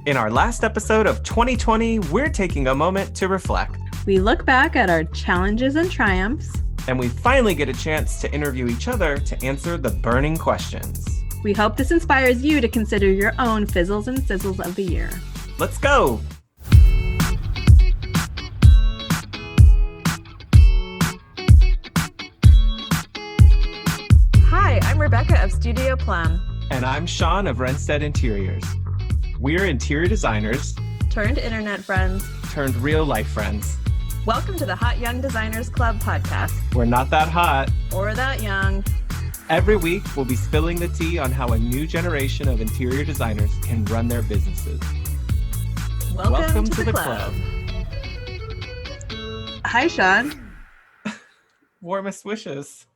In our last episode of 2020, we're taking a moment to reflect. We look back at our challenges and triumphs. And we finally get a chance to interview each other to answer the burning questions. We hope this inspires you to consider your own Fizzles and Sizzles of the year. Let's go! Hi, I'm Rebecca of Studio Plum. And I'm Shaun of Renstead Interiors. We're interior designers Turned internet friends. turned real life friends. Welcome to the Hot Young Designers Club podcast. We're not that hot. Or that young. Every week, we'll be spilling the tea on how a new generation of interior designers can run their businesses. Welcome to the club. Hi, Shaun. Warmest wishes.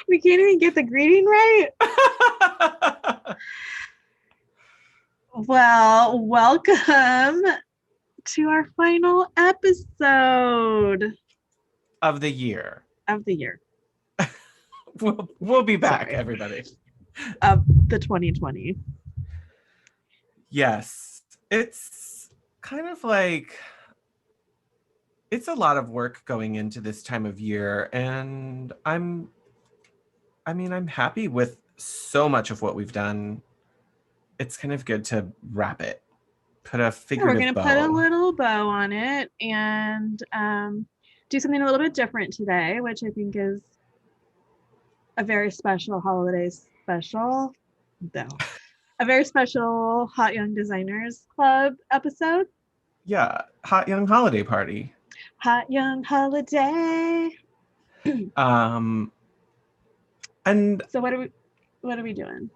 We can't even get the greeting right. Well, welcome to our final episode Of the year. of the year We'll be back, Sorry. everybody. of the 2020. Yes. It's kind of like, it's a lot of work going into this time of year, and I'm happy with so much of what we've done. It's kind of good to wrap it, put a We're figurative going to bow. put a little bow on it and do something a little bit different today, which I think is a very special holiday special. No, a very special Hot Young Designers Club episode. Yeah, Hot Young Holiday Party. Hot Young Holiday. And So what are we doing?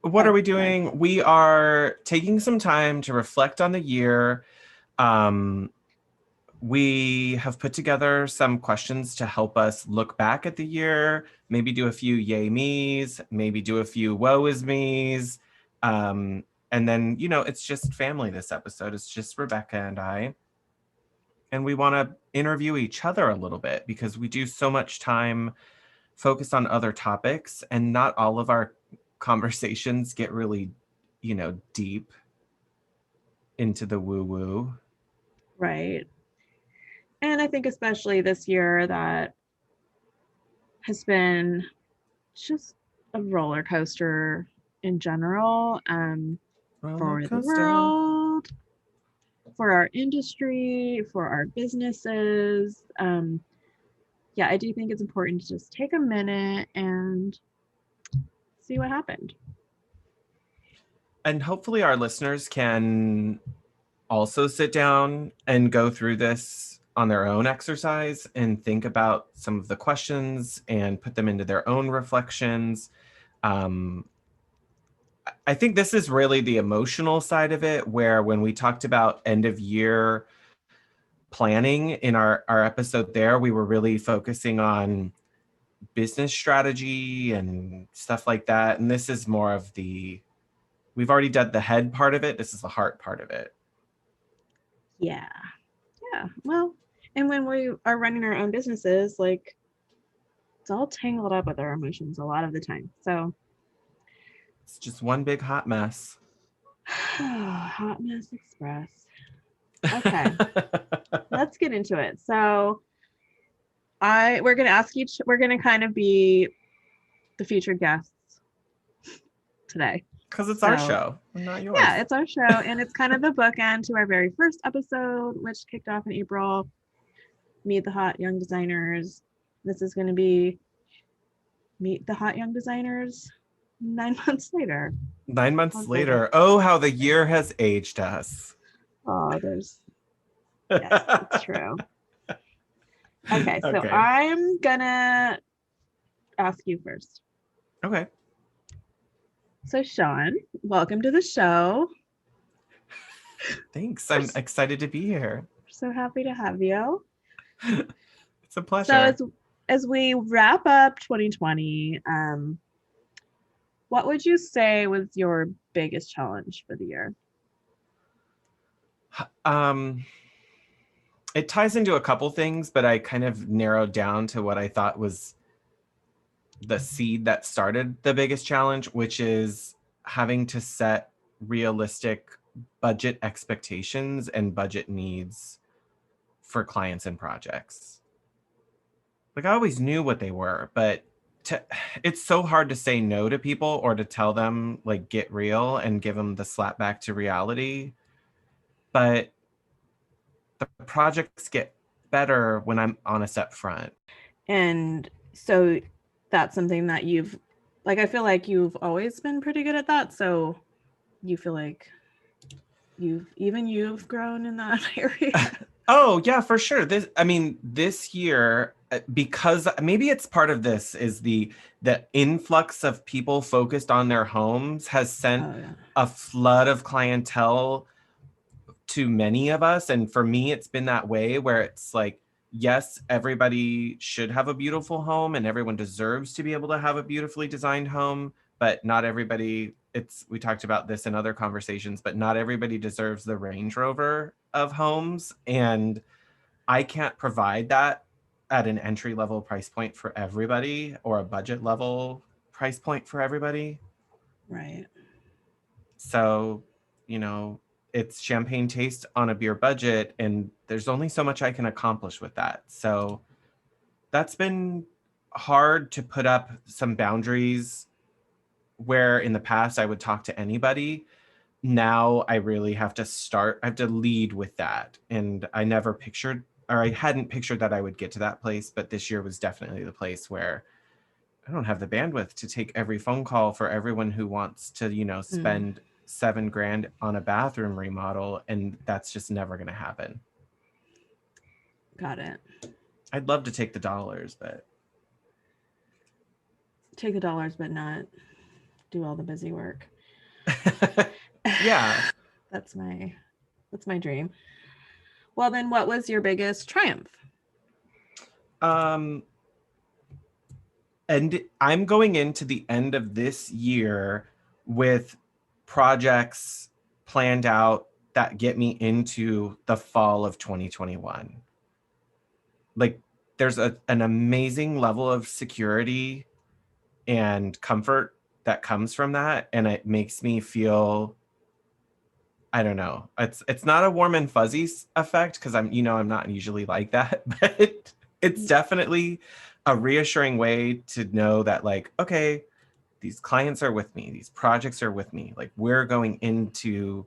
what are we doing? We are taking some time to reflect on the year. We have put together some questions to help us look back at the year, maybe do a few yay me's, maybe do a few woe is me's. And then, it's just family this episode. It's just Rebecca and I. And we want to interview each other a little bit because we do so much time focused on other topics, and not all of our conversations get really, deep into the woo-woo. Right. And I think especially this year that has been just a roller coaster in general, for the world, for our industry, for our businesses. Yeah, I do think it's important to just take a minute and see what happened. And hopefully our listeners can also sit down and go through this on their own exercise and think about some of the questions and put them into their own reflections. I think this is really the emotional side of it, where when we talked about end of year planning in our episode there, we were really focusing on business strategy and stuff like that. And this is more of we've already done the head part of it. This is the heart part of it. Yeah. Well, and when we are running our own businesses, like, it's all tangled up with our emotions a lot of the time. So it's just one big hot mess. Hot Mess Express. Okay. Let's get into it. So we're going to kind of be the featured guests today. Because it's our show, not yours. Yeah, it's our show. And it's kind of the bookend to our very first episode, which kicked off in April. Meet the Hot Young Designers. This is going to be Meet the Hot Young Designers 9 months later. 9 months later. Oh, how the year has aged us. Oh, yes, it's true. Okay, so I'm gonna ask you first. Okay. So Shaun, welcome to the show. Thanks. I'm excited to be here. We're so happy to have you. It's a pleasure. So as we wrap up 2020, what would you say was your biggest challenge for the year? It ties into a couple things, but I kind of narrowed down to what I thought was the seed that started the biggest challenge, which is having to set realistic budget expectations and budget needs for clients and projects. Like I always knew what they were, but it's so hard to say no to people or to tell them like get real and give them the slap back to reality. But the projects get better when I'm honest up front. And so that's something that I feel like you've always been pretty good at that. So you feel like you've grown in that area. Oh yeah, for sure. This year, because maybe it's part of this is the influx of people focused on their homes has sent a flood of clientele to many of us. And for me, it's been that way where it's like, yes, everybody should have a beautiful home and everyone deserves to be able to have a beautifully designed home, but not everybody, we talked about this in other conversations, but not everybody deserves the Range Rover of homes. And I can't provide that at an entry level price point for everybody or a budget level price point for everybody. Right. So, it's champagne taste on a beer budget, and there's only so much I can accomplish with that. So that's been hard to put up some boundaries where in the past I would talk to anybody. Now I really have to lead with that. And I hadn't pictured that I would get to that place, but this year was definitely the place where I don't have the bandwidth to take every phone call for everyone who wants to, spend $7,000 on a bathroom remodel. And that's just never going to happen. Got it. I'd love to take the dollars, but. Take the dollars, but not do all the busy work. Yeah. That's my dream. Well, then what was your biggest triumph? And I'm going into the end of this year with projects planned out that get me into the fall of 2021. Like there's an amazing level of security and comfort that comes from that. And it makes me feel, I don't know, it's not a warm and fuzzy effect because I'm not usually like that, but it's definitely a reassuring way to know that like, okay, these clients are with me, these projects are with me, like we're going to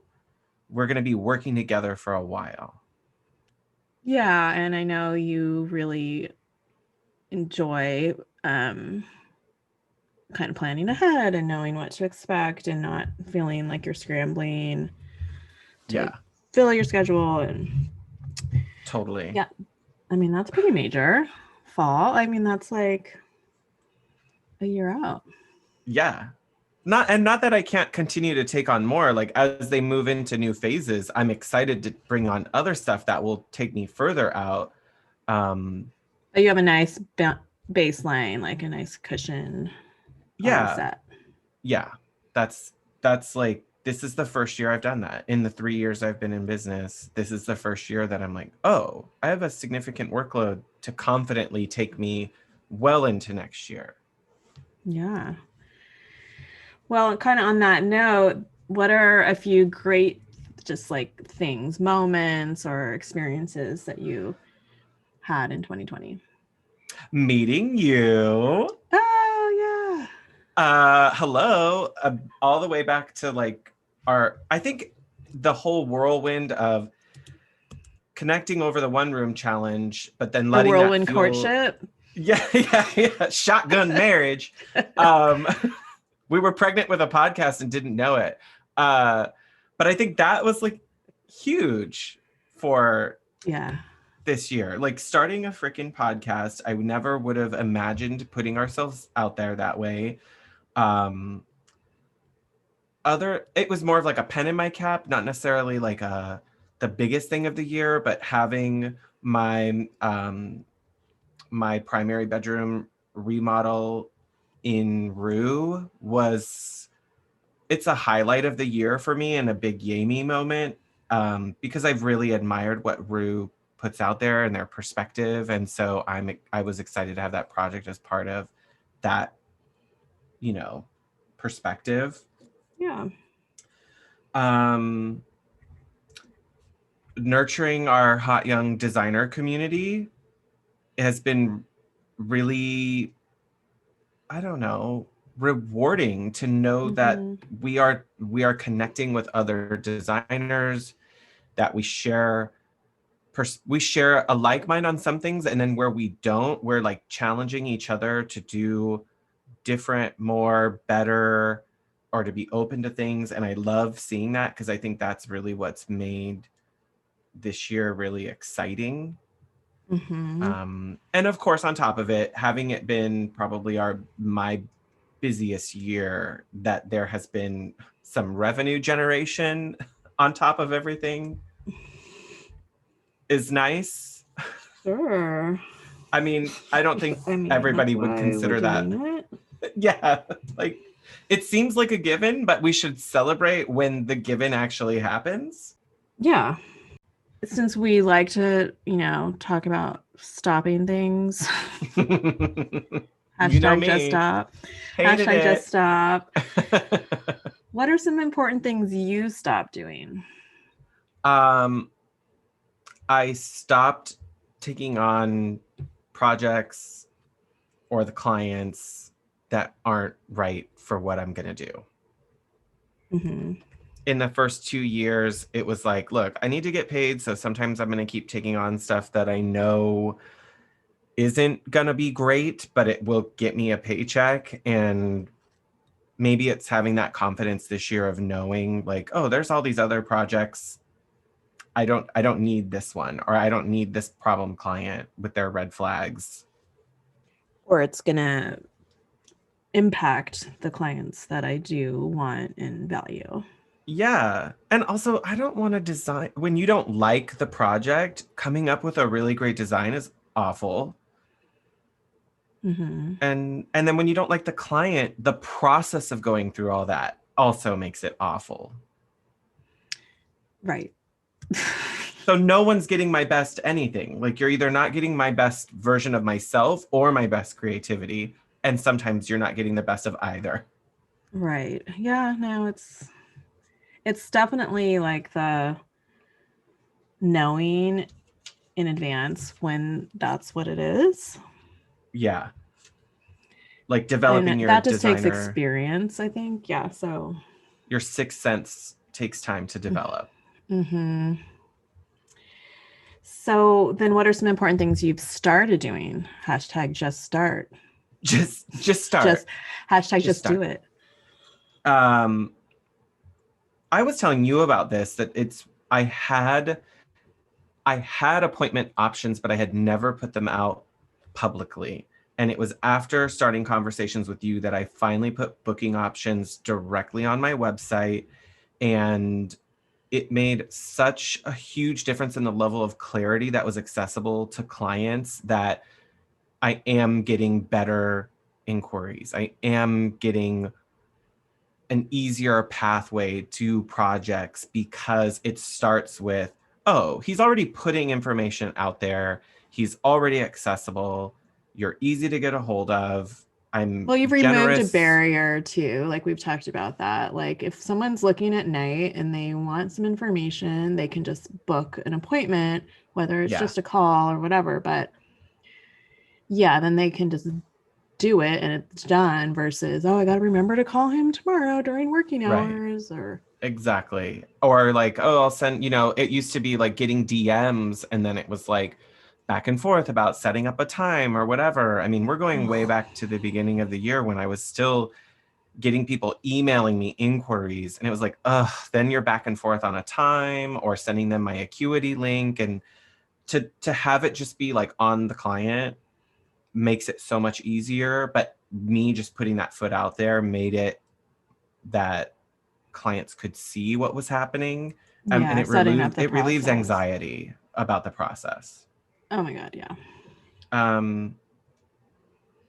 be working together for a while. Yeah, and I know you really enjoy kind of planning ahead and knowing what to expect and not feeling like you're scrambling to fill your schedule. And totally. Yeah. I mean, that's pretty major. Fall. I mean, that's like a year out. Yeah. Not that I can't continue to take on more. Like as they move into new phases, I'm excited to bring on other stuff that will take me further out. But you have a nice baseline, like a nice cushion. Yeah. Yeah. That's like, this is the first year I've done that. In the 3 years I've been in business, this is the first year that I'm like, oh, I have a significant workload to confidently take me well into next year. Yeah. Well, kind of on that note, what are a few great just like things, moments or experiences that you had in 2020? Meeting you. Oh, yeah. Hello. All the way back to like I think the whole whirlwind of connecting over the one room challenge, but then letting the whirlwind that fuel, courtship. Yeah. Shotgun marriage. We were pregnant with a podcast and didn't know it. But I think that was like huge for this year. Like starting a freaking podcast, I never would have imagined putting ourselves out there that way. It was more of like a pen in my cap, not necessarily like the biggest thing of the year, but having my my primary bedroom remodel in Rue it's a highlight of the year for me and a big yay me moment, because I've really admired what Rue puts out there and their perspective. And so I was excited to have that project as part of that, perspective. Yeah. Um, Nurturing our hot young designer community has been really, I don't know, rewarding to know that Mm-hmm. we are connecting with other designers, that we share a like mind on some things, and then where we don't, we're like challenging each other to do different, more, better, or to be open to things. And I love seeing that because I think that's really what's made this year really exciting. Mm-hmm. And of course, on top of it, having it been probably my busiest year, that there has been some revenue generation on top of everything is nice. Sure. I mean, I don't think I mean, that's everybody would why we're consider that. doing it. Yeah, like it seems like a given, but we should celebrate when the given actually happens. Yeah. Since we like to, talk about stopping things, You know hashtag just me, stop, hated hashtag just it. stop. What are some important things you stopped doing? um, I stopped taking on projects or the clients that aren't right for what I'm going to do. Mm-hmm. In the first 2 years, it was like, look, I need to get paid. So sometimes I'm going to keep taking on stuff that I know isn't going to be great, but it will get me a paycheck. And maybe it's having that confidence this year of knowing like, oh, there's all these other projects. I don't need this one, or I don't need this problem client with their red flags. Or it's going to impact the clients that I do want and value. Yeah. And also, I don't want to design when you don't like the project, coming up with a really great design is awful. Mm-hmm. And then when you don't like the client, the process of going through all that also makes it awful. Right. So no one's getting my best anything. Like you're either not getting my best version of myself or my best creativity, and sometimes you're not getting the best of either. Right. Yeah, no, it's definitely like the knowing in advance when that's what it is. Yeah. Like And developing your that just takes designer, experience, I think. Yeah, so your sixth sense takes time to develop. mhm. So then what are some important things you've started doing? Hashtag just start. Just Just start. hashtag Just just do start. it. Um I was telling you about this that I had appointment options, but I had never put them out publicly. And it was after starting conversations with you that I finally put booking options directly on my website. And it made such a huge difference in the level of clarity that was accessible to clients that I am getting better inquiries. I am getting an easier pathway to projects because it starts with, oh, he's already putting information out there. He's already accessible. You're easy to get a hold of. I'm Well, you've removed a generous. barrier too. Like we've talked about that. Like if someone's looking at night and they want some information, they can just book an appointment, whether it's Yeah, just a call or whatever. But yeah, then they can just do it and it's done versus, oh, I got to remember to call him tomorrow during working right. hours or Exactly. Or like, oh, I'll send, it used to be like getting DMs and then it was like back and forth about setting up a time or whatever. I mean, we're going way ugh, back to the beginning of the year when I was still getting people emailing me inquiries, and it was like, ugh, then you're back and forth on a time or sending them my Acuity link. And to have it just be like on the client makes it so much easier. But me just putting that foot out there made it that clients could see what was happening. And yeah, it setting up the relieves process. anxiety about the process. Oh my God, yeah. um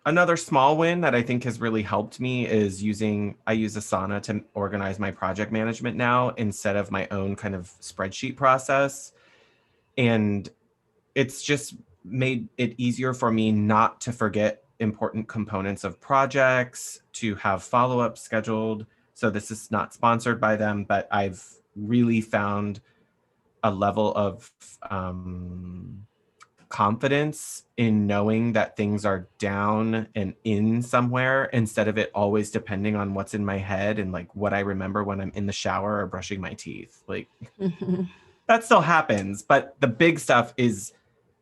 Another small win that I think has really helped me is I use Asana to organize my project management now instead of my own kind of spreadsheet process. And it's just made it easier for me not to forget important components of projects, to have follow-up scheduled, So this is not sponsored by them, but I've really found a level of confidence in knowing that things are down and in somewhere instead of it always depending on what's in my head and like what I remember when I'm in the shower or brushing my teeth. Like that still happens, but the big stuff is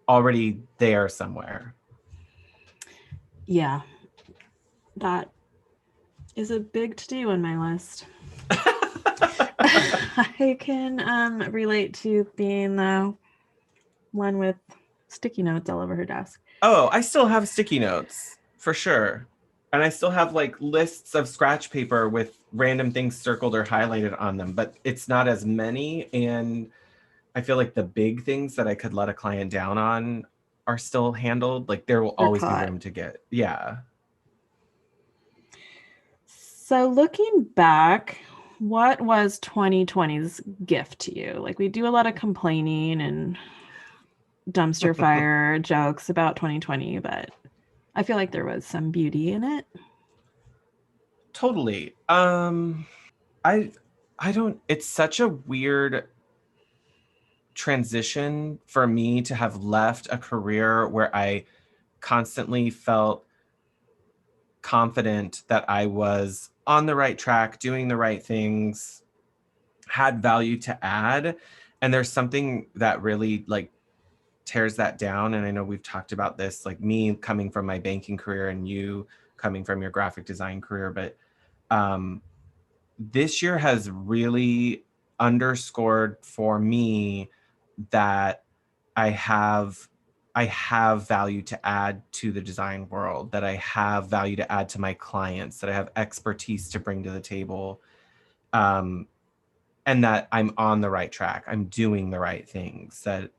already there somewhere. Yeah, that is a big to-do on my list. I can relate to being the one with sticky notes all over her desk. Oh, I still have sticky notes for sure. And I still have like lists of scratch paper with random things circled or highlighted on them, but it's not as many. And I feel like the big things that I could let a client down on are still handled. Like there will They're always be caught. room to get. Yeah. So looking back, what was 2020's gift to you? Like we do a lot of complaining and dumpster fire jokes about 2020, but I feel like there was some beauty in it. Totally. I don't, it's such a weird transition for me to have left a career where I constantly felt confident that I was on the right track, doing the right things, had value to add. And there's something that really like tears that down. And I know we've talked about this, like me coming from my banking career and you coming from your graphic design career, but this year has really underscored for me that I have I have value to add to the design world, that I have value to add to my clients, that I have expertise to bring to the table, and that I'm on the right track. I'm doing the right things. That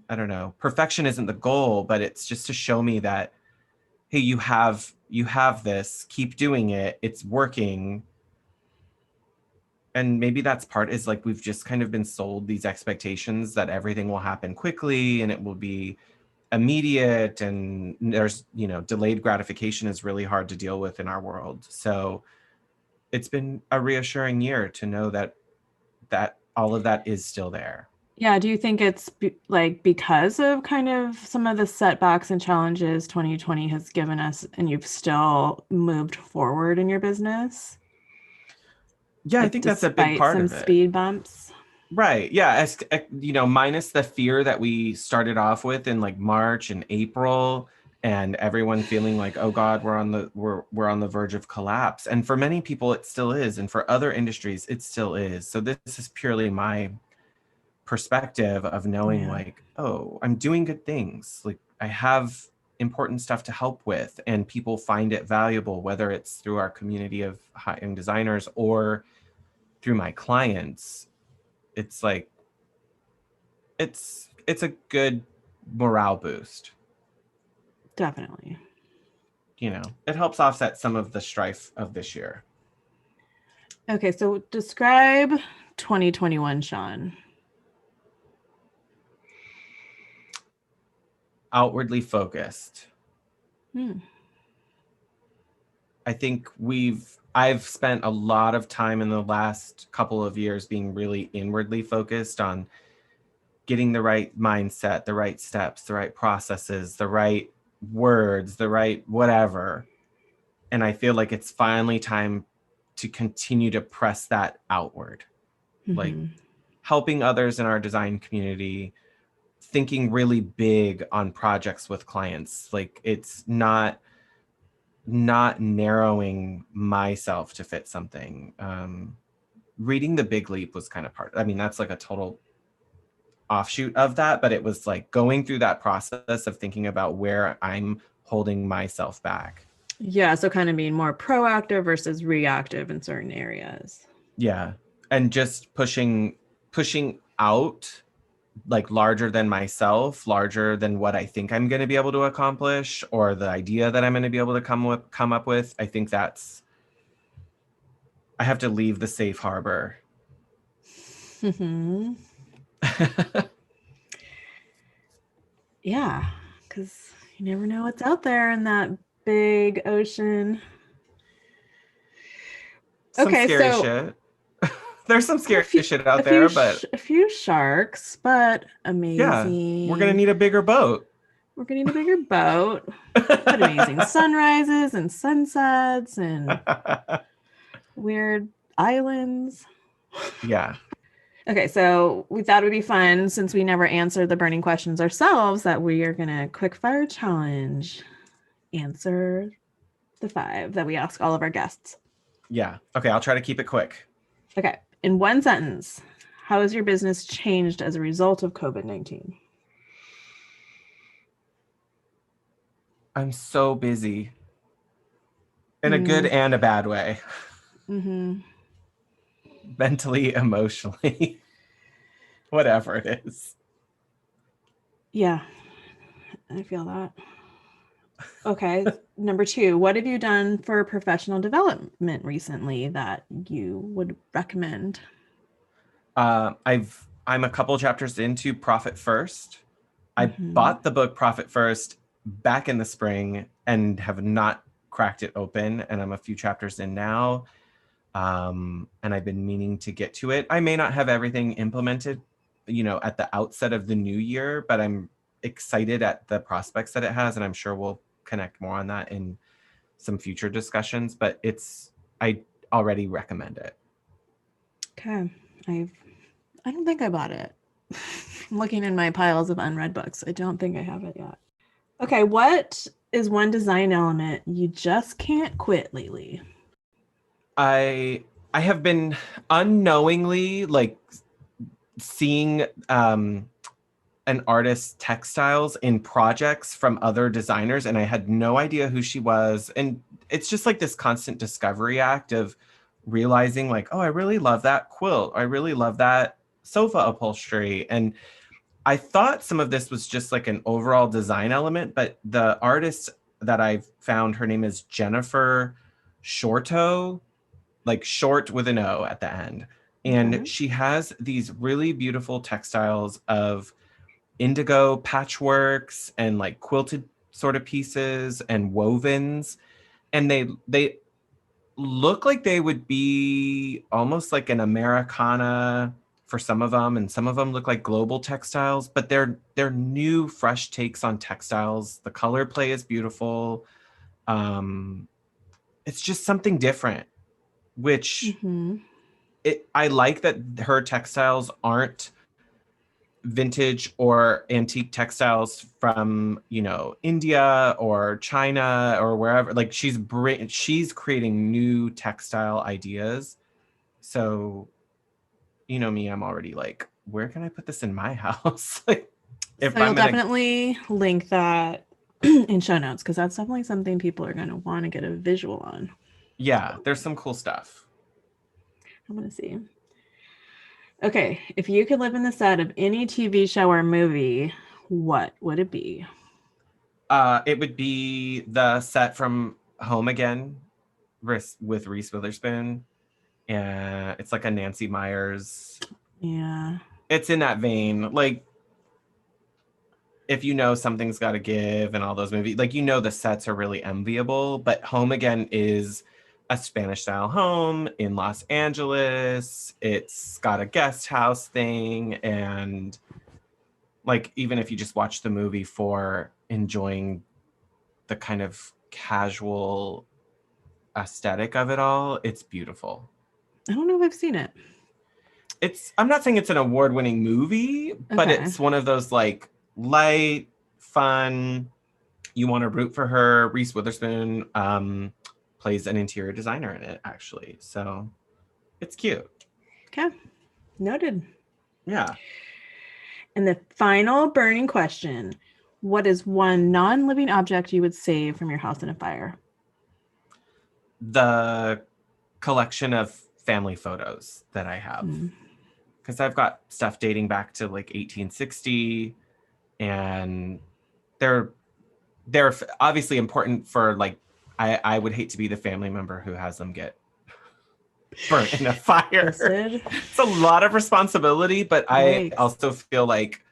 I don't know, perfection isn't the goal, but it's just to show me that, hey, you have this, keep doing it, it's working. And maybe that's part is like we've just kind of been sold these expectations that everything will happen quickly and it will be immediate, and there's delayed gratification is really hard to deal with in our world. So it's been a reassuring year to know that all of that is still there. Yeah, do you think it's like because of kind of some of the setbacks and challenges 2020 has given us and you've still moved forward in your business? Yeah, I Like think that's a big despite part some of it. speed bumps? Right. Yeah. Minus the fear that we started off with in like March and April, and everyone feeling like, oh God, we're on the verge of collapse. And for many people, it still is. And for other industries, it still is. So this is purely my perspective of knowing Yeah. like, oh, I'm doing good things. Like I have important stuff to help with, and people find it valuable, whether it's through our community of high-end designers or through my clients. It's like, it's a good morale boost. Definitely. It helps offset some of the strife of this year. Okay, so describe 2021, Shaun. Outwardly focused. Hmm. I think I've spent a lot of time in the last couple of years being really inwardly focused on getting the right mindset, the right steps, the right processes, the right words, the right whatever. And I feel like it's finally time to continue to press that outward. Like Mm-hmm. helping others in our design community, thinking really big on projects with clients. Like it's not narrowing myself to fit something. Reading The Big Leap was kind of part. I mean, that's like a total offshoot of that, but it was like going through that process of thinking about where I'm holding myself back. Yeah, so kind of being more proactive versus reactive in certain areas. Yeah. And just pushing out, like larger than myself, larger than what I think I'm going to be able to accomplish, or the idea that I'm going to be able to come up with. I think I have to leave the safe harbor. Mm-hmm. Yeah, because you never know what's out there in that big ocean. some Okay, scary so shit. There's some a scary few, shit out there, but a few sharks, but yeah, we're gonna amazing. need a bigger boat. We're gonna need a bigger boat, but amazing sunrises and sunsets and weird islands. Yeah. Okay, so we thought it would be fun since we never answered the burning questions ourselves that we are gonna quick fire challenge answer the 5 that we ask all of our guests. Yeah. Okay, I'll try to keep it quick. Okay, in one sentence, how has your business changed as a result of COVID-19? I'm so busy in a good and a bad way. Mm-hmm. Mentally, emotionally, whatever it is. Yeah, I feel that. Okay, number 2, what have you done for professional development recently that you would recommend? I'm a couple chapters into Profit First. I Mm-hmm. bought the book Profit First back in the spring and have not cracked it open, and I'm a few chapters in now. And I've been meaning to get to it. I may not have everything implemented, at the outset of the new year, but I'm excited at the prospects that it has, and I'm sure we'll connect more on that in some future discussions. But I already recommend it. Okay, I don't think I bought it. I'm looking in my piles of unread books. I don't think I have it yet. Okay, what is one design element you just can't quit lately? I have been unknowingly like seeing an artist's textiles in projects from other designers, and I had no idea who she was. And it's just like this constant discovery act of realizing like, oh, I really love that quilt. I really love that sofa upholstery. And I thought some of this was just like an overall design element, but the artist that I found, her name is Jennifer Shorto, like short with an O at the end. And Okay. she has these really beautiful textiles of indigo patchworks and like quilted sort of pieces and wovens. And they look like they would be almost like an Americana for some of them, and some of them look like global textiles, but they're new fresh takes on textiles. The color play is beautiful. It's just something different, which Mm-hmm. I like that her textiles aren't vintage or antique textiles from, India or China or wherever. Like she's creating new textile ideas. So, me, I'm already like, where can I put this in my house? Like So if you'll I'm gonna definitely link that in show notes because that's definitely something people are going to want to get a visual on. yeah, there's some cool stuff. I'm going to see. Okay, if you could live in the set of any TV show or movie, what would it be? It would be the set from Home Again with Reese Witherspoon. And it's like a Nancy Myers. Yeah. It's in that vein. Like, if Something's Gotta Give and all those movies, like, the sets are really enviable, but Home Again is a Spanish style home in Los Angeles. It's got a guest house thing. And like, even if you just watch the movie for enjoying the kind of casual aesthetic of it all, it's beautiful. I don't know if I've seen it. I'm not saying it's an award-winning movie, but Okay. it's one of those like light, fun, you want to root for her. Reese Witherspoon plays an interior designer in it, actually. So it's cute. Okay. Noted. Yeah. And the final burning question: what is one non-living object you would save from your house in a fire? The collection of family photos that I have. Because I've got stuff dating back to like 1860, and they're obviously important for like, I would hate to be the family member who has them get burnt in a fire. It's a lot of responsibility, but I also feel like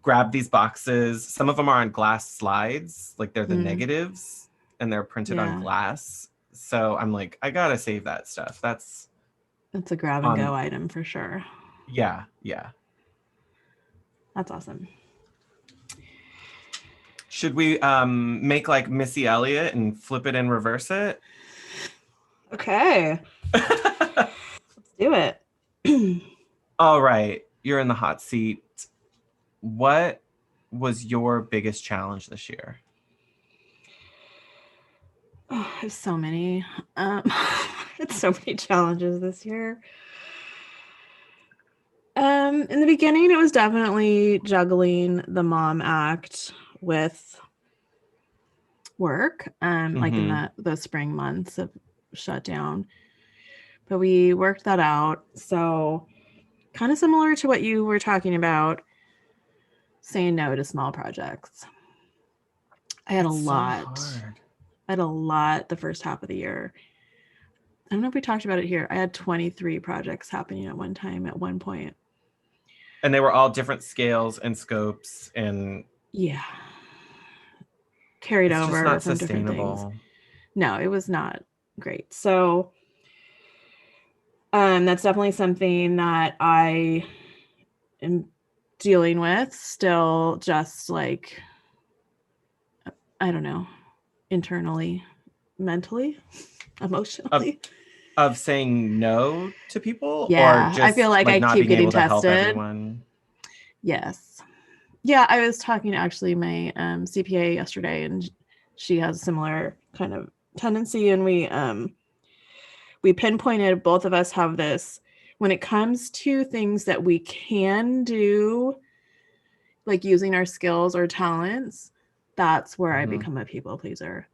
grab these boxes. Some of them are on glass slides, like they're the negatives and they're printed on glass. So I'm like, I gotta save that stuff. That's It's a grab and go on. item for sure. Yeah, yeah. That's awesome. Should we make like Missy Elliott and flip it and reverse it? Okay, let's do it. All right, you're in the hot seat. What was your biggest challenge this year? Oh, I have so many. It's so many challenges this year. In the beginning, it was definitely juggling the mom act with work. Like in the spring months of shutdown, but we worked that out. So kind of similar to what you were talking about, saying no to small projects. I had a It's so lot. hard. I had a lot the first half of the year. I don't know if we talked about it here. I had 23 projects happening at one time at one point. And they were all different scales and scopes, and Yeah. Carried it's just over not from different things. sustainable. No, it was not great. So that's definitely something that I am dealing with still, just like, I don't know, internally, mentally, Of emotionally. of saying no to people, or Yeah, I feel just like like I not keep being getting able to help tested. everyone. Yes. Yeah, I was talking to actually my CPA yesterday, and she has a similar kind of tendency, and we pinpointed, both of us have this, when it comes to things that we can do, like using our skills or talents, that's where I become a people pleaser.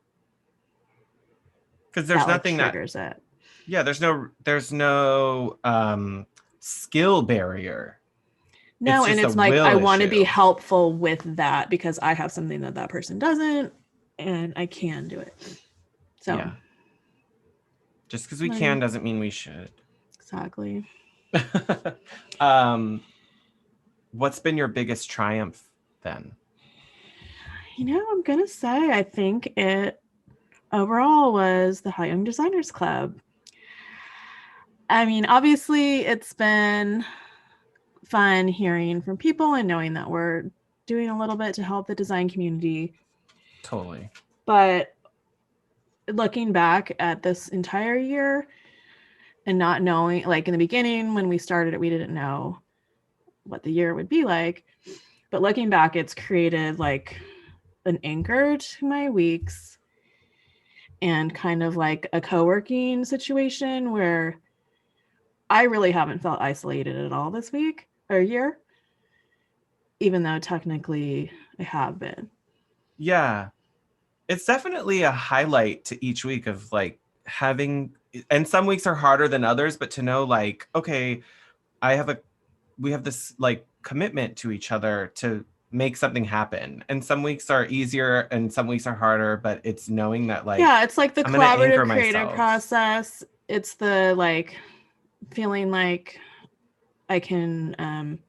Because That there's like nothing that, triggers it. yeah, there's no skill barrier. It's No, and just a it's like I will want to be issue. helpful with that because I have something that that person doesn't, and I can do it. So, Yeah. Just because we can learning. doesn't mean we should. Exactly. um, what's been your biggest triumph then? You know, I'm gonna say I think it overall was the Hot Young Designers Club. I mean, obviously, it's been fun hearing from people and knowing that we're doing a little bit to help the design community. Totally. But looking back at this entire year and not knowing, like in the beginning when we started it, we didn't know what the year would be like. But looking back, it's created like an anchor to my weeks and kind of like a co-working situation where I really haven't felt isolated at all this week or year, even though technically I have been. Yeah. It's definitely a highlight to each week of like having, and some weeks are harder than others, but to know like, okay, I have a we have this like commitment to each other to make something happen. And some weeks are easier and some weeks are harder, but it's knowing that like Yeah, it's like the I'm gonna collaborative anchor creative myself. process. It's the like feeling like I can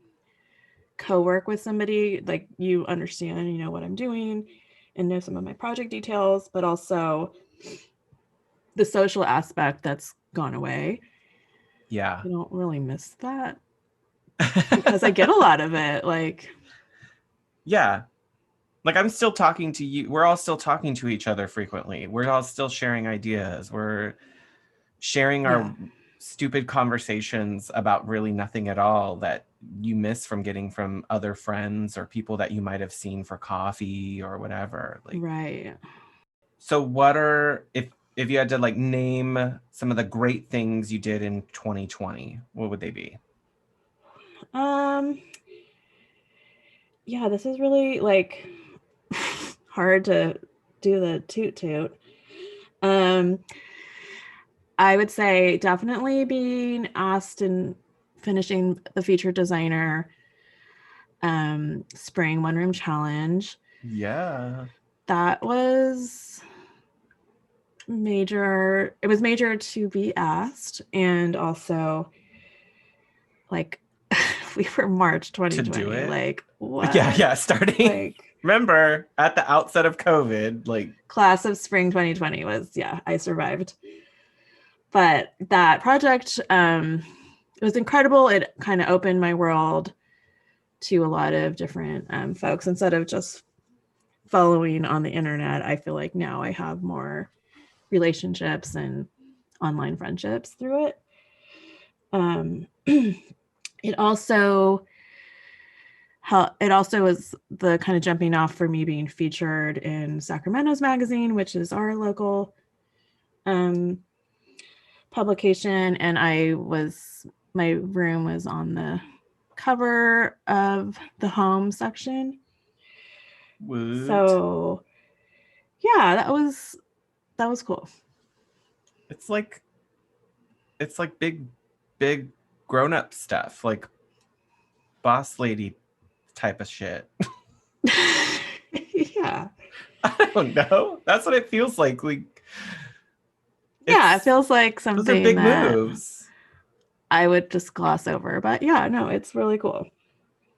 co-work with somebody, like you understand, you know what I'm doing and know some of my project details, but also the social aspect that's gone away. Yeah. I don't really miss that because I get a lot of it. Like, Yeah. Like I'm still talking to you. We're all still talking to each other frequently. We're all still sharing ideas. We're sharing our yeah, stupid conversations about really nothing at all that you miss from getting from other friends or people that you might have seen for coffee or whatever. Like, right. so what are, if you had to like name some of the great things you did in 2020, what would they be? Um, yeah, this is really like hard to do the toot toot. Um, I would say definitely being asked and finishing the featured designer spring one room challenge. Yeah. That was major. It was major to be asked, and also like we were March to 2020. do it. Like, what? Yeah, starting. Like, remember at the outset of COVID, like class of spring 2020 was, yeah, I survived. But that project, it was incredible. It kind of opened my world to a lot of different folks. Instead of just following on the internet, I feel like now I have more relationships and online friendships through it. It also was the kind of jumping off for me being featured in Sacramento's magazine, which is our local publication, and my room was on the cover of the home section. what? So yeah, that was cool. It's like big grown-up stuff, like boss lady type of shit. Yeah. I don't know. That's what it feels like. Like, yeah, it feels like those are something big that moves. I would just gloss over. But yeah, no, it's really cool.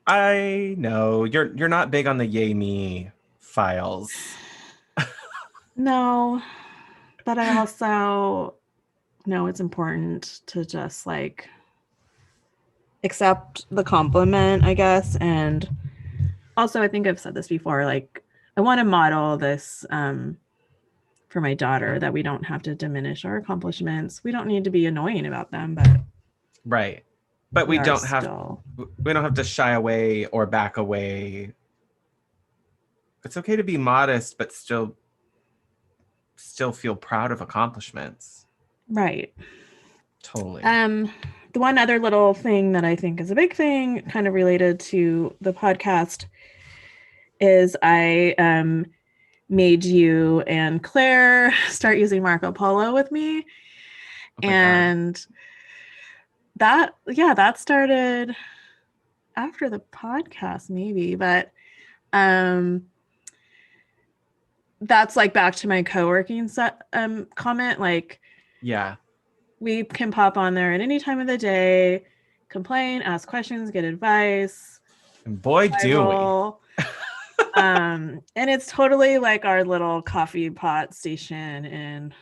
I know you're not big on the yay me files. No, but I also know it's important to just like accept the compliment, I guess. And also, I think I've said this before, like, I want to model this for my daughter, that we don't have to diminish our accomplishments. We don't need to be annoying about them, but Right. But we don't have to shy away or back away. It's okay to be modest, but still feel proud of accomplishments. Right. Totally. The one other little thing that I think is a big thing, kind of related to the podcast, is I made you and Claire start using Marco Polo with me. Oh and God. that started after the podcast, maybe, but that's like back to my co-working comment. Like, yeah, we can pop on there at any time of the day, complain, ask questions, get advice. and boy, do we. And it's totally like our little coffee pot station in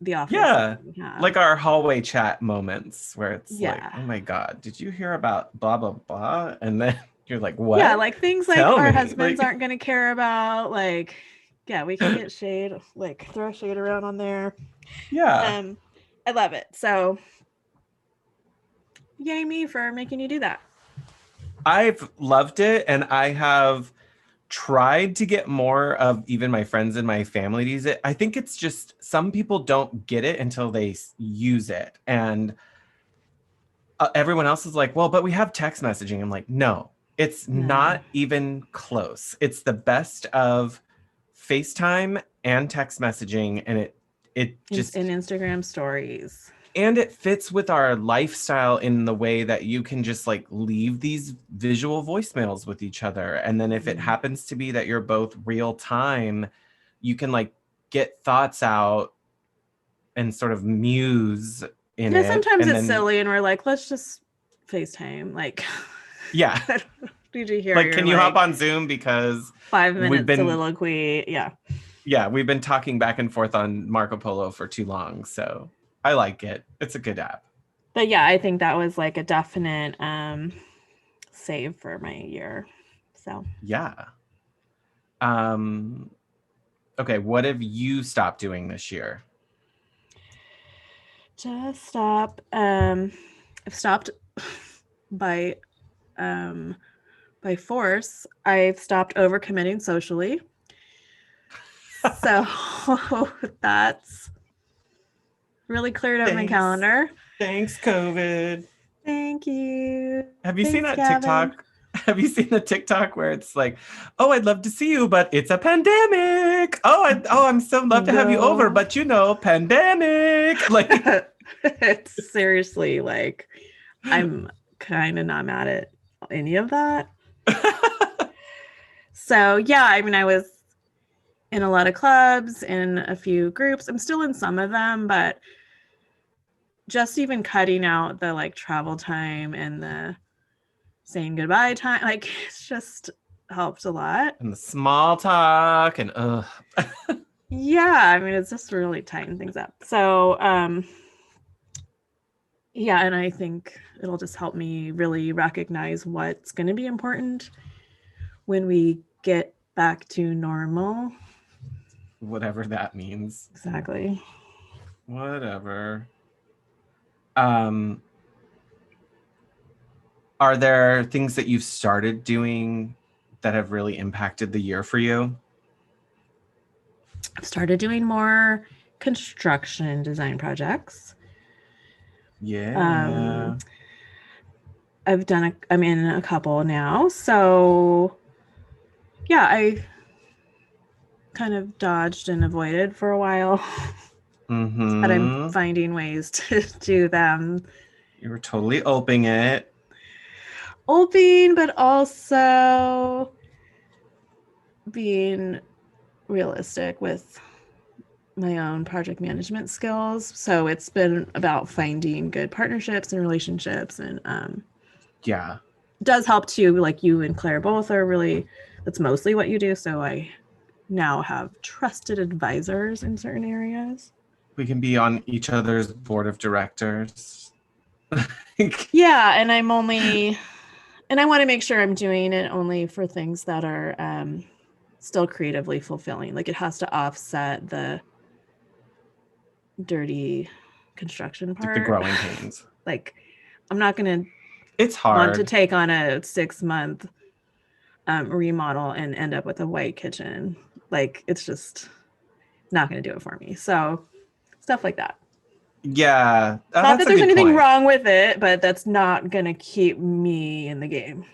the office. Yeah, like our hallway chat moments where it's like, oh my God, did you hear about blah, blah, blah? And then you're like, what? Yeah, like things like our husbands aren't going to care about. Like, yeah, we can get shade, like throw shade around on there. Yeah. I love it. So yay me for making you do that. I've loved it, and I have tried to get more of even my friends and my family to use it. I think it's just some people don't get it until they use it. And everyone else is like, well, but we have text messaging. I'm like, no, it's not even close. It's the best of FaceTime and text messaging, and it just in Instagram stories. And it fits with our lifestyle in the way that you can just like leave these visual voicemails with each other. And then if it happens to be that you're both real time, you can like get thoughts out and sort of muse in it. Sometimes it's silly and we're like, let's just FaceTime. Like, yeah. Did you hear? Like, can you hop on Zoom because 5 minutes soliloquy? Yeah. Yeah, we've been talking back and forth on Marco Polo for too long. So I like it. It's a good app. But yeah, I think that was like a definite save for my year. So yeah. Okay, what have you stopped doing this year? Just stop. I've stopped by force. I've stopped overcommitting socially. So that's really cleared up my calendar. Thanks, COVID. Thank you. Have you seen that TikTok? Have you seen the TikTok where it's like, oh, I'd love to see you, but it's a pandemic. I'm so love to have you over, but pandemic. Like, it's seriously like, I'm kind of not mad at any of that. So yeah, I mean, I was in a lot of clubs, in a few groups. I'm still in some of them, but just even cutting out the like travel time and the saying goodbye time. Like it's just helped a lot. And the small talk and Yeah, I mean, it's just really tightened things up. So, yeah, and I think it'll just help me really recognize what's going to be important when we get back to normal. whatever that means. Exactly. Whatever. Are there things that you've started doing that have really impacted the year for you? I've started doing more construction design projects. Yeah. I'm in a couple now. So yeah, I kind of dodged and avoided for a while. But I'm Mm-hmm. finding ways to do them. You were totally opening it. Open, but also being realistic with my own project management skills. So it's been about finding good partnerships and relationships, and Yeah. does help too. Like you and Claire both are really, that's mostly what you do. So I now have trusted advisors in certain areas. We can be on each other's board of directors. Yeah, and I want to make sure I'm doing it only for things that are still creatively fulfilling. Like it has to offset the dirty construction Like the part. growing pains. Like I'm not going to It's want to hard. take on a 6-month remodel and end up with a white kitchen. Like it's just not going to do it for me. So stuff like that. Yeah. Not That's that a there's good anything point. wrong with it, but that's not going to keep me in the game.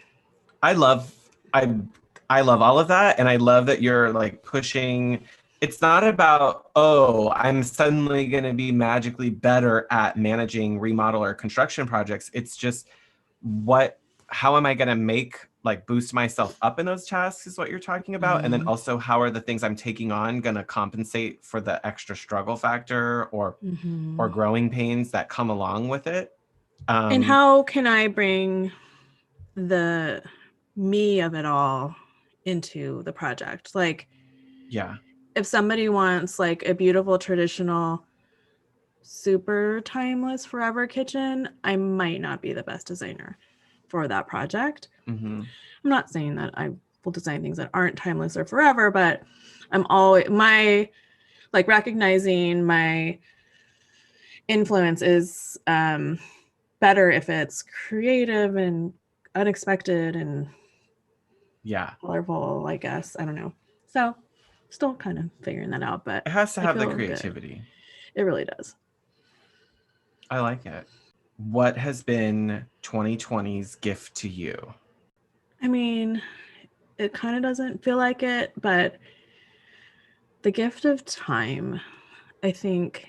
I love I love all of that, and I love that you're like pushing. It's not about, oh, I'm suddenly going to be magically better at managing remodel or construction projects. It's just how am I going to boost myself up in those tasks is what you're talking about. And then also, how are the things I'm taking on going to compensate for the extra struggle factor or growing pains that come along with it? And how can I bring the me of it all into the project? Like, yeah. if somebody wants like a beautiful traditional super timeless forever kitchen, I might not be the best designer for that project. I'm not saying that I will design things that aren't timeless or forever, but I'm always recognizing my influence is better if it's creative and unexpected and colorful, I guess. I don't know. So still kind of figuring that out, but it has to have the feel creativity. Good. It really does. I like it. What has been 2020's gift to you? I mean, it kind of doesn't feel like it, but the gift of time. I think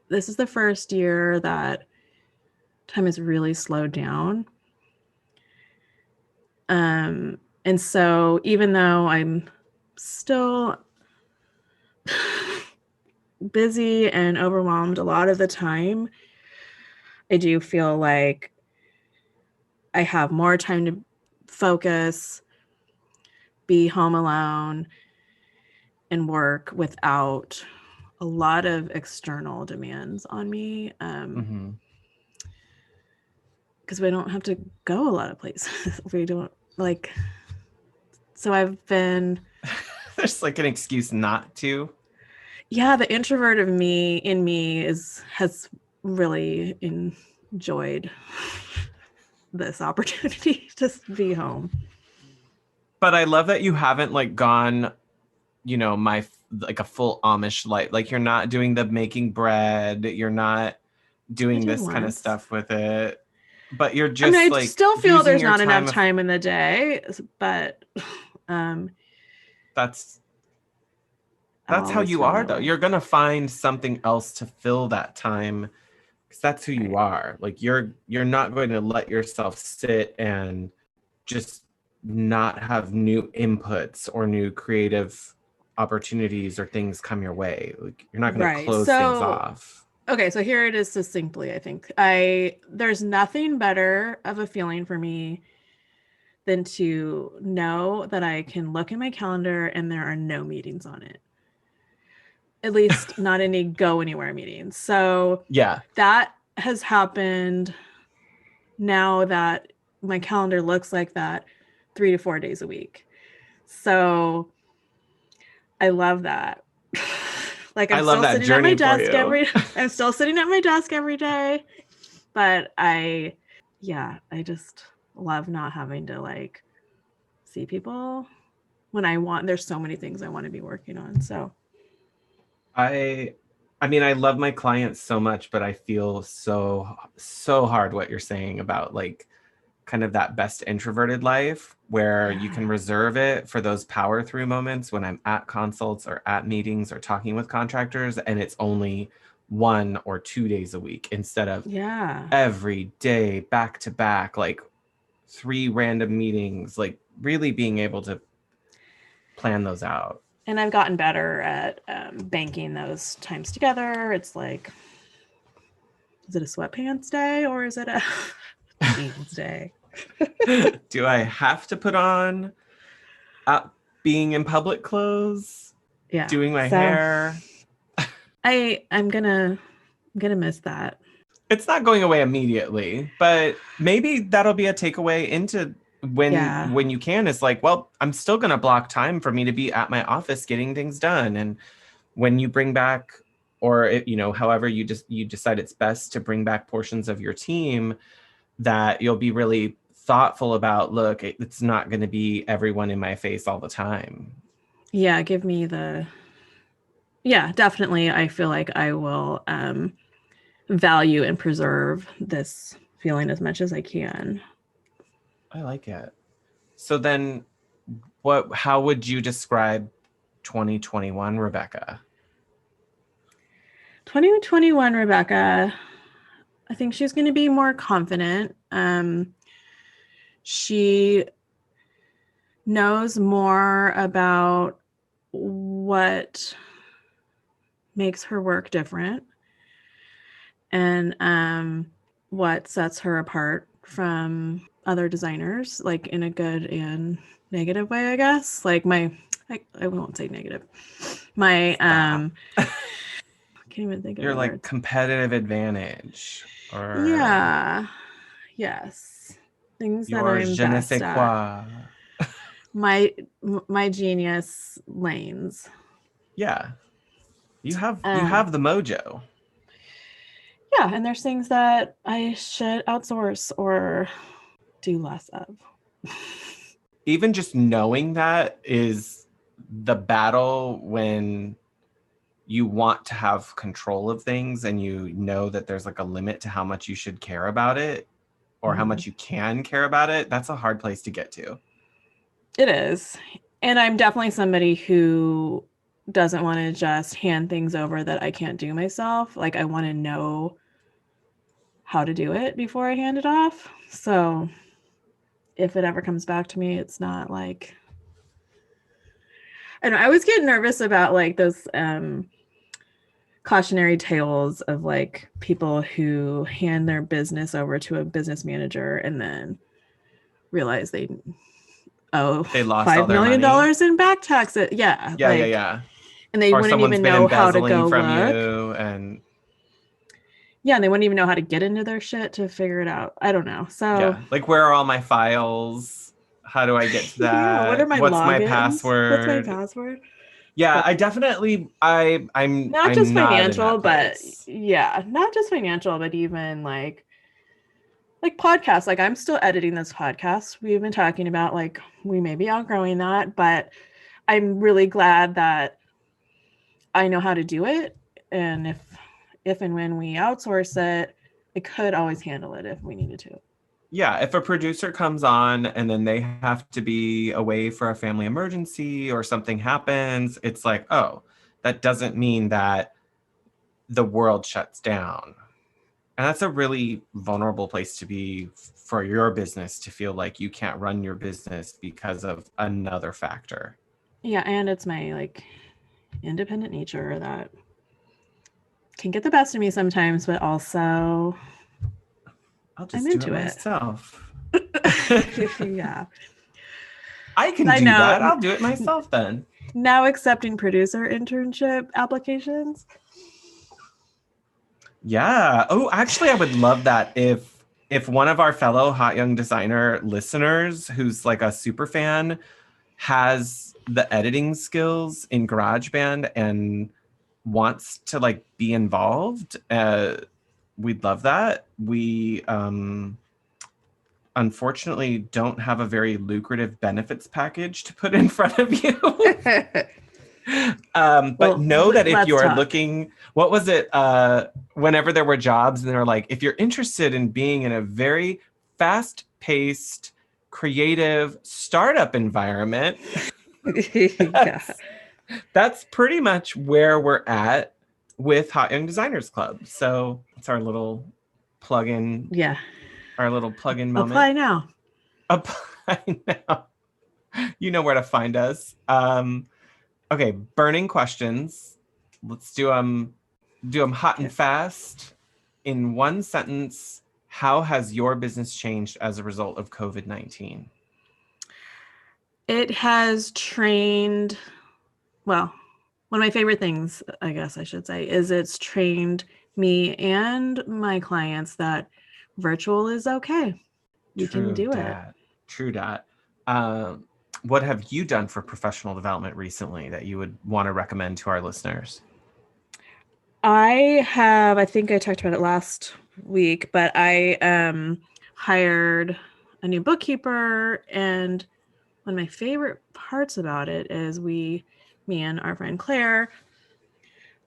this is the first year that time has really slowed down. And so even though I'm still busy and overwhelmed a lot of the time, I do feel like I have more time to focus, be home alone, and work without a lot of external demands on me. Because we don't have to go a lot of places. We don't like. So I've been. There's like an excuse not to. Yeah, the introvert of me in me has really enjoyed this opportunity to be home. But I love that you haven't like gone, like a full Amish life. Like you're not doing the making bread. You're not doing this kind of stuff with it. But you're just I still feel there's not enough time in the day, but that's how you are though. You're gonna find something else to fill that time because that's who you are. Like you're not going to let yourself sit and just not have new inputs or new creative opportunities or things come your way. Like you're not going to close things off. Okay, so here it is succinctly, I think. There's nothing better of a feeling for me than to know that I can look at my calendar and there are no meetings on it. At least not any go anywhere meetings. So Yeah. that has happened now that my calendar looks like that 3 to 4 days a week. So I love that. Like I love that journey for you. I'm still sitting at my desk every day, but I just love not having to like see people when there's so many things I want to be working on. So I I mean, I love my clients so much, but I feel so hard what you're saying about like kind of that best introverted life where you can yeah. reserve it for those power through moments when I'm at consults or at meetings or talking with contractors, and it's only 1 or 2 days a week instead of Yeah. every day back to back, like 3 random meetings, like really being able to plan those out. And I've gotten better at banking those times together. It's like, is it a sweatpants day or is it a jeans day? Do I have to put on being in public clothes, Yeah. doing my So hair? I'm gonna miss that. It's not going away immediately, but maybe that'll be a takeaway into Yeah. when you can. It's like, well, I'm still going to block time for me to be at my office getting things done. And when you bring back, or however you decide it's best to bring back portions of your team, that you'll be really thoughtful about, look, it's not going to be everyone in my face all the time. Yeah, yeah, definitely. I feel like I will value and preserve this feeling as much as I can. I like it. So then how would you describe 2021, Rebecca? 2021 Rebecca, I think she's going to be more confident. She knows more about what makes her work different and what sets her apart from other designers, like in a good and negative way, I guess. Like I won't say negative. My Stop. I can't even think of Your the like words. competitive advantage or Yeah. Yes. Things that your I'm je ne best sais at. quoi. My my genius lanes. Yeah, you Um have the mojo. yeah, and there's things that I should outsource or do less of. Even just knowing that is the battle when you want to have control of things and you know that there's like a limit to how much you should care about it or how Mm-hmm. much you can care about it. That's a hard place to get to. It is. And I'm definitely somebody who doesn't want to just hand things over that I can't do myself. Like I want to know how to do it before I hand it off. So if it ever comes back to me, it's not like and I always get nervous about like those cautionary tales of like people who hand their business over to a business manager and then realize they owe They lost all $5 their million money. in back taxes. Yeah, Yeah, yeah, like, yeah. and they Or wouldn't someone's even been know how to embezzling go from look. you and Yeah, and they wouldn't even know how to get into their shit to figure it out. I don't know. So, yeah, like where are all my files? How do I get to yeah, what are that? my What's my logins? What's my password? password? Yeah, But I definitely not just I'm not in financial, that but place. yeah, not just financial, but even like podcasts. Like I'm still editing this podcast. We've been talking about like we may be outgrowing that, but I'm really glad that I know how to do it. And if and when we outsource it, I could always handle it if we needed to. Yeah, if a producer comes on and then they have to be away for a family emergency or something happens, it's like, oh, that doesn't mean that the world shuts down. And that's a really vulnerable place to be for your business to feel like you can't run your business because of another factor. Yeah, and it's my like independent nature that can get the best of me sometimes, but also I'll I'm just do it into it. myself. Yeah. I can I do that. know. I'll do it myself then. Now accepting producer internship applications. Yeah. Oh, actually, I would love that if one of our fellow hot young designer listeners who's like a super fan has the editing skills in GarageBand and wants to like be involved, we'd love that. We unfortunately don't have a very lucrative benefits package to put in front of you. But Well, know that if you let's are talk. looking, what was it? Whenever there were jobs, and they're like, if you're interested in being in a very fast-paced, creative startup environment, Yeah. that's pretty much where we're at with Hot Young Designers Club. So it's our little plug-in, Yeah. our little plug-in moment. Apply now. Apply now. You know where to find us. Okay, burning questions. Let's do them hot and Okay. fast. In one sentence, how has your business changed as a result of COVID-19? It has trained, well, one of my favorite things, I guess I should say, is it's trained me and my clients that virtual is okay. We can True do it. dat. True dat. What have you done for professional development recently that you would want to recommend to our listeners? I think I talked about it last week, but I hired a new bookkeeper, and one of my favorite parts about it is me and our friend Claire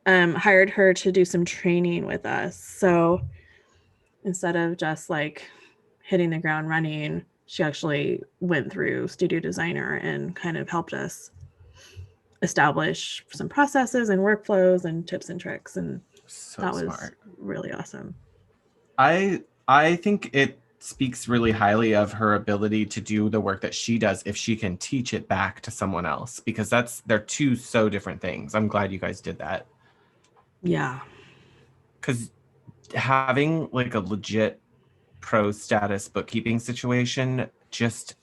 hired her to do some training with us. So instead of just like hitting the ground running, she actually went through Studio Designer and kind of helped us establish some processes and workflows and tips and tricks. And So that was smart. really awesome. I think it speaks really highly of her ability to do the work that she does if she can teach it back to someone else, because they're two so different things. I'm glad you guys did that. Yeah. Because having like a legit pro status bookkeeping situation just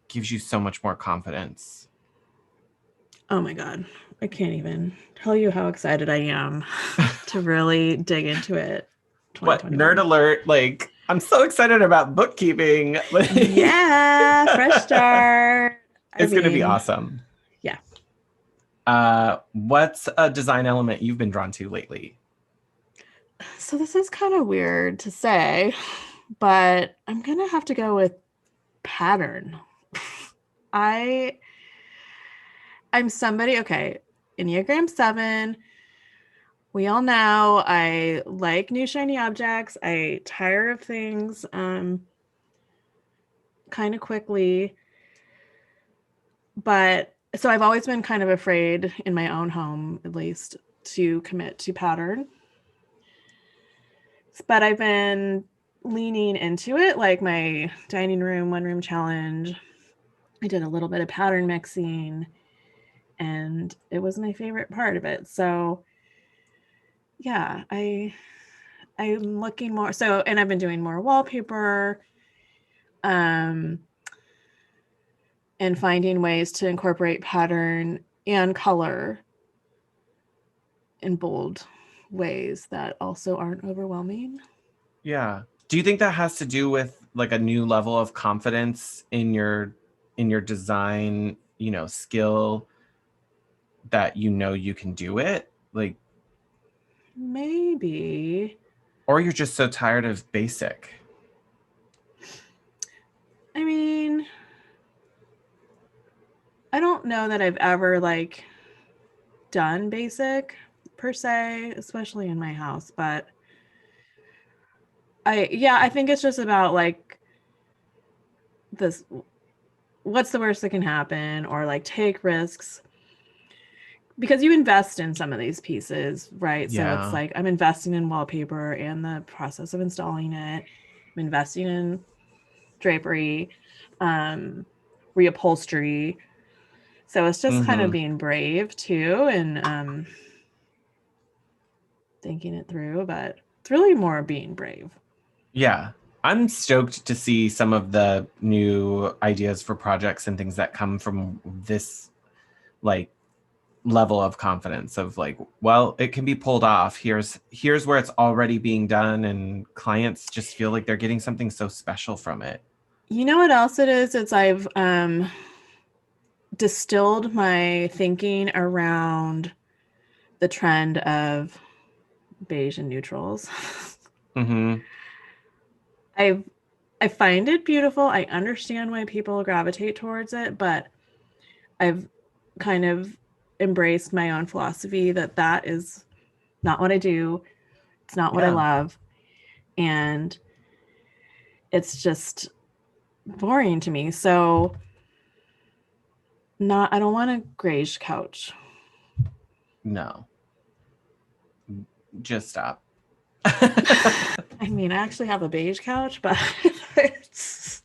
gives you so much more confidence. Oh my God. I can't even tell you how excited I am to really dig into it. What nerd 2021. alert? Like, I'm so excited about bookkeeping. Yeah, fresh start. I It's going to be mean, awesome. yeah. What's a design element you've been drawn to lately? So this is kind of weird to say, but I'm going to have to go with pattern. I I'm somebody, okay, Enneagram 7. We all know I like new shiny objects. I tire of things kind of quickly. But so I've always been kind of afraid in my own home, at least, to commit to pattern. But I've been leaning into it, like my dining room, one room challenge. I did a little bit of pattern mixing, and it was my favorite part of it. So yeah, I'm looking more so, and I've been doing more wallpaper, um, and finding ways to incorporate pattern and color in bold ways that also aren't overwhelming. Yeah. Do you think that has to do with like a new level of confidence in your design, skill, that you can do it? Like, Maybe. or you're just so tired of basic? I mean, I don't know that I've ever like done basic per se, especially in my house, but I think it's just about like this, what's the worst that can happen, or like take risks because you invest in some of these pieces, right? So it's Yeah. like I'm investing in wallpaper and the process of installing it. I'm investing in drapery, um, reupholstery. So it's just kind of Mm-hmm. being brave too, and thinking it through, but it's really more being brave. Yeah. I'm stoked to see some of the new ideas for projects and things that come from this like level of confidence of like, well, it can be pulled off. Here's where it's already being done, and clients just feel like they're getting something so special from it. You know what else it is? It's I've distilled my thinking around the trend of beige and neutrals. Mm-hmm. I find it beautiful. I understand why people gravitate towards it, but I've kind of embraced my own philosophy that that is not what I do. It's not what I Yeah. love. And it's just boring to me. So I don't want a grayish couch. No. Just stop. I mean, I actually have a beige couch, but it's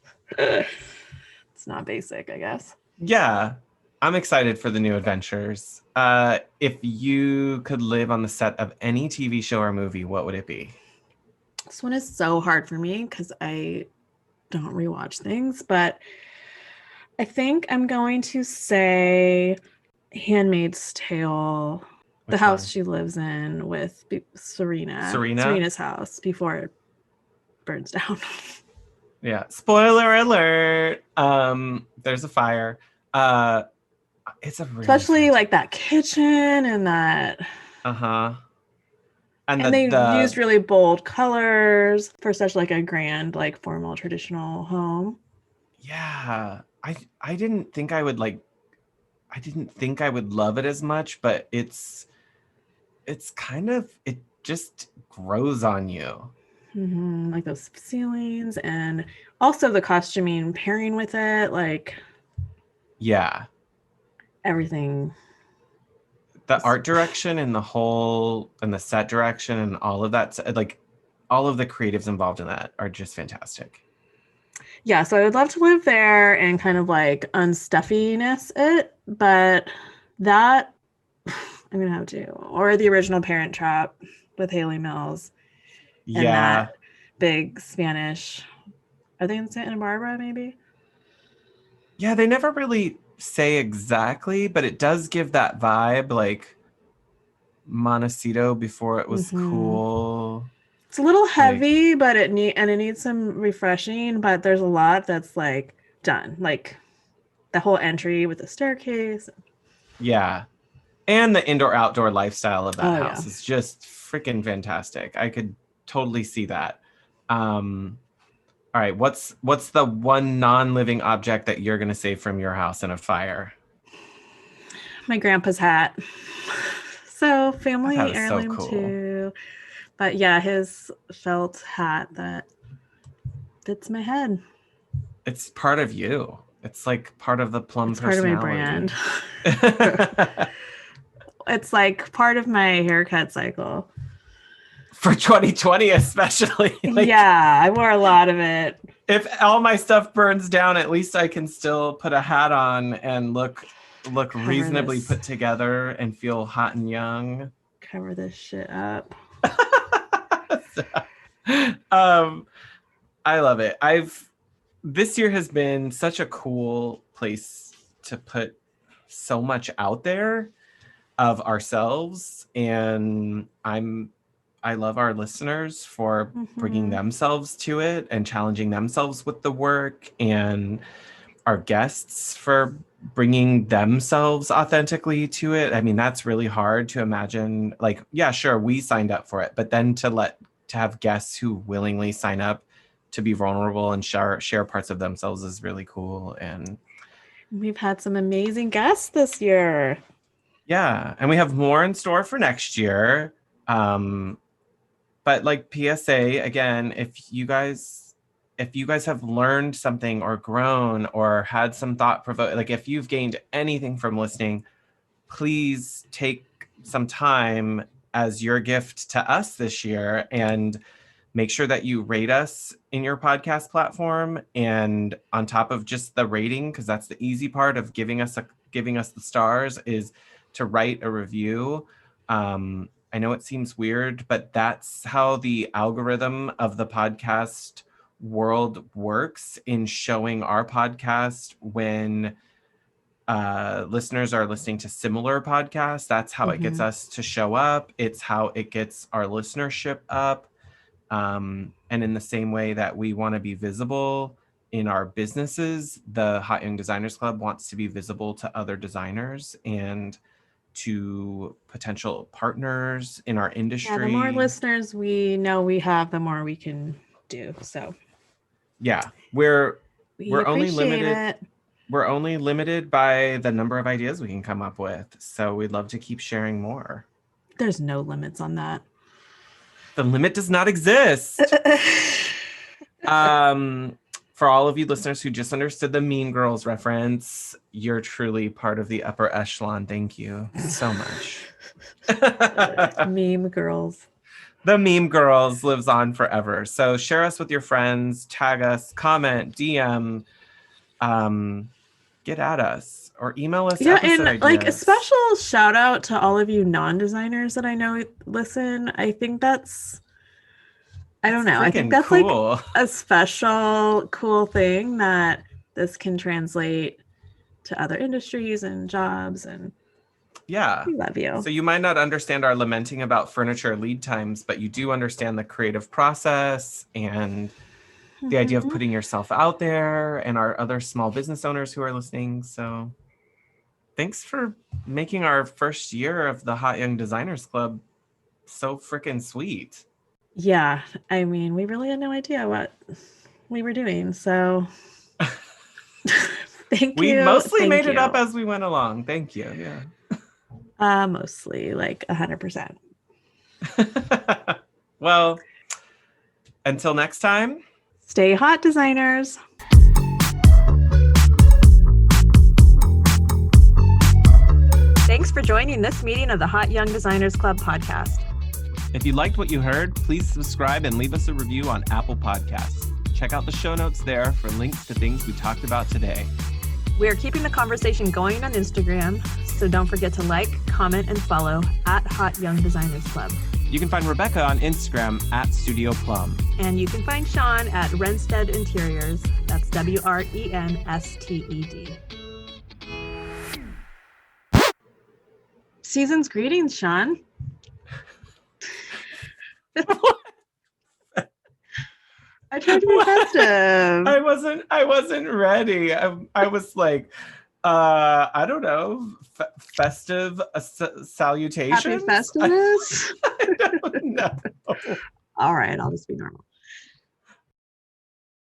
not basic, I guess. Yeah. I'm excited for the new adventures. If you could live on the set of any TV show or movie, what would it be? This one is so hard for me because I don't rewatch things, but I think I'm going to say Handmaid's Tale, the Which house one? she lives in with Serena? Serena's house before it burns down. Yeah. Spoiler alert. There's a fire. It's a really Especially like that kitchen and that. Uh-huh. And And they used really bold colors for such like a grand, like formal traditional home. Yeah. I didn't think I would love it as much, but it's kind of, it just grows on you. Mm-hmm. Like those ceilings and also the costuming pairing with it, like Yeah. everything. The art direction and the set direction and all of that, like all of the creatives involved in that are just fantastic. Yeah, so I would love to live there and kind of like unstuffiness it, but that I'm gonna have to. Or the original Parent Trap with Haley Mills and Yeah. that big Spanish. Are they in Santa Barbara, maybe? Yeah, they never really say exactly, but it does give that vibe, like Montecito before it was cool. It's a little Like, heavy, but it needs some refreshing, but there's a lot that's like done. Like the whole entry with the staircase. yeah. And the indoor outdoor lifestyle of that Oh yeah. house is just freaking fantastic. I could totally see that. All right, what's the one non-living object that you're gonna save from your house in a fire? My grandpa's hat. So That hat family is so heirloom cool. too. But yeah, his felt hat that fits my head. It's part of you. It's like part of the Plum It's part of my brand. personality. It's like part of my haircut cycle. For 2020 especially. Like, yeah, I wore a lot of it. if all my stuff burns down, at least I can still put a hat on and look reasonably put together and feel hot and young. Cover this shit up. I love it. This year has been such a cool place to put so much out there of ourselves, and I love our listeners for bringing themselves to it and challenging themselves with the work, and our guests for bringing themselves authentically to it. I mean, that's really hard to imagine. Like, yeah, sure, we signed up for it, but then to have guests who willingly sign up to be vulnerable and share parts of themselves is really cool. And we've had some amazing guests this year. Yeah, and we have more in store for next year. But like PSA again, if you guys have learned something or grown or had some thought provoke, like if you've gained anything from listening, please take some time as your gift to us this year and make sure that you rate us in your podcast platform. And on top of just the rating, because that's the easy part of giving us the stars, is to write a review. I know it seems weird, but that's how the algorithm of the podcast world works in showing our podcast when listeners are listening to similar podcasts. That's how it gets us to show up. It's how it gets our listenership up. And in the same way that we want to be visible in our businesses, the Hot Young Designers Club wants to be visible to other designers and to potential partners in our industry. Yeah, the more listeners we know we have, the more we can do. So yeah, we're only limited. It. We're only limited by the number of ideas we can come up with. So we'd love to keep sharing more. There's no limits on that. The limit does not exist. For all of you listeners who just understood the Mean Girls reference, you're truly part of the upper echelon. Thank you so much. Meme Girls. The Meme Girls lives on forever. So share us with your friends, tag us, comment, DM, get at us, or email us. Yeah, and ideas. Like a special shout out to all of you non-designers that I know listen. I think that's, I don't know. I think that's cool. Like a special cool thing that this can translate to other industries and jobs. And yeah, we love you. So you might not understand our lamenting about furniture lead times, but you do understand the creative process and the idea of putting yourself out there, and our other small business owners who are listening. So thanks for making our first year of the Hot Young Designers Club so freaking sweet. Yeah, I mean, we really had no idea what we were doing, so thank you. We mostly made it up as we went along. Thank you. Yeah. Mostly, like 100%. Well, until next time, stay hot, designers. Thanks for joining this meeting of the Hot Young Designers Club podcast. If you liked what you heard, please subscribe and leave us a review on Apple Podcasts. Check out the show notes there for links to things we talked about today. We are keeping the conversation going on Instagram, so don't forget to like, comment, and follow at Hot Young Designers Club. You can find Rebecca on Instagram at Studio Plum. And you can find Shaun at Renstead Interiors. That's WRENSTED. Season's greetings, Shaun. I tried to be festive. I wasn't ready. I was like, I don't know, festive salutations. Happy Festivus. I don't know. All right, I'll just be normal.